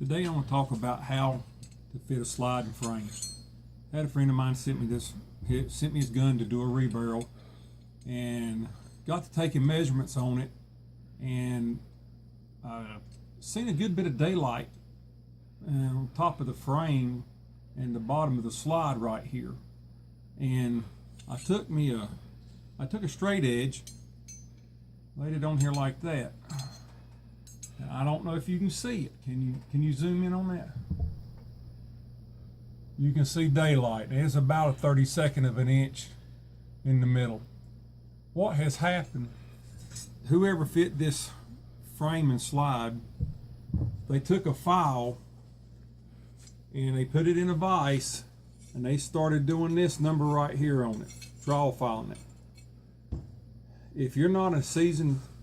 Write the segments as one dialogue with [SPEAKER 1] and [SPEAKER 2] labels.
[SPEAKER 1] Today I want to talk about how to fit a sliding frame. I had a friend of mine sent me his gun to do a rebarrel, and got to taking measurements on it, and seen a good bit of daylight on top of the frame and the bottom of the slide right here. And I took a straight edge, laid it on here like that. I don't know if you can see it. Can you zoom in on that? You can see daylight. It's about a 32nd of an inch in the middle. What has happened, whoever fit this frame and slide, they took a file and they put it in a vise and they started doing this number right here on it, draw filing it. If you're not a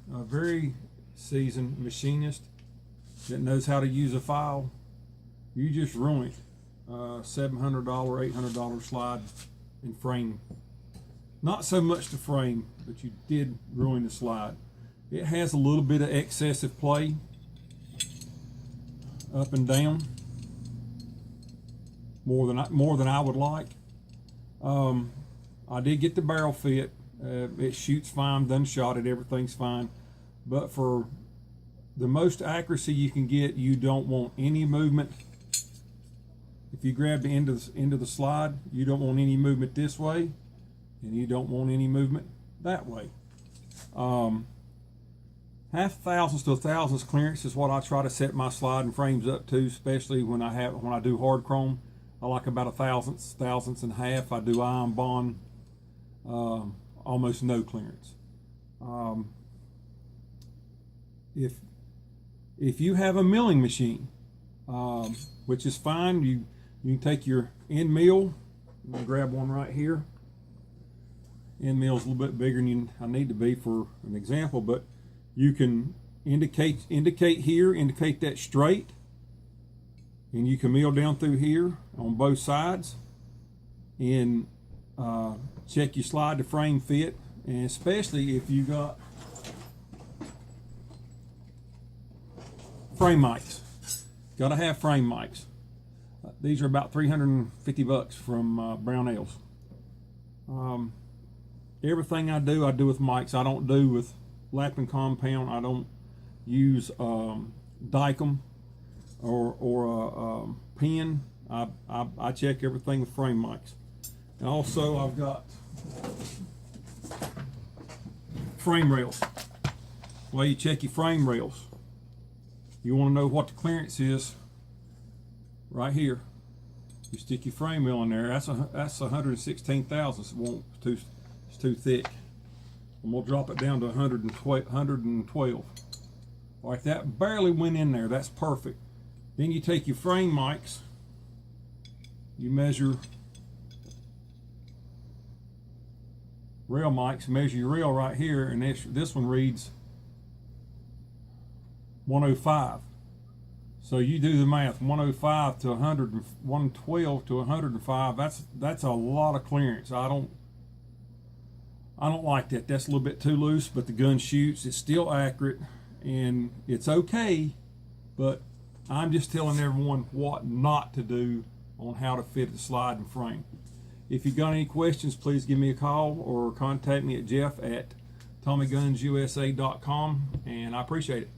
[SPEAKER 1] very seasoned machinist that knows how to use a file, you just ruined $700, $800 slide and frame. Not so much the frame, but you did ruin the slide. It has a little bit of excessive play up and down, more than I would like. I did get the barrel fit. It shoots fine, done shot it, everything's fine. But for the most accuracy you can get, you don't want any movement. If you grab the end of the slide, you don't want any movement this way, and you don't want any movement that way. Half thousandths to a thousandths clearance is what I try to set my sliding frames up to, especially when I do hard chrome. I like about a thousandths and a half. I do iron bond, almost no clearance. If you have a milling machine, which is fine, you can take your end mill. I'm gonna grab one right here. End mill's a little bit bigger than I need to be for an example, but you can indicate here, indicate that straight, and you can mill down through here on both sides, and check your slide to frame fit, and especially if you got frame mics. Gotta have frame mics. These are about $350 from Brown Ales. Everything I do with mics. I don't do with lapping compound. I don't use Dicom or a pin. I check everything with frame mics. And also I've got frame rails. Well, you check your frame rails. You want to know what the clearance is right here. You stick your frame rail in there. That's 116 thousandths. It's too thick. And we'll drop it down to 112. All right, that barely went in there. That's perfect. Then you take your frame mics. You measure rail mics. Measure your rail right here, and this one reads 105. So you do the math, 105 to 100, 112 to 105. That's a lot of clearance. I don't like that. That's a little bit too loose, but the gun shoots. It's still accurate, and it's okay. But I'm just telling everyone what not to do on how to fit the sliding frame. If you got any questions, please give me a call or contact me at Jeff@TommyGunsUSA.com, and I appreciate it.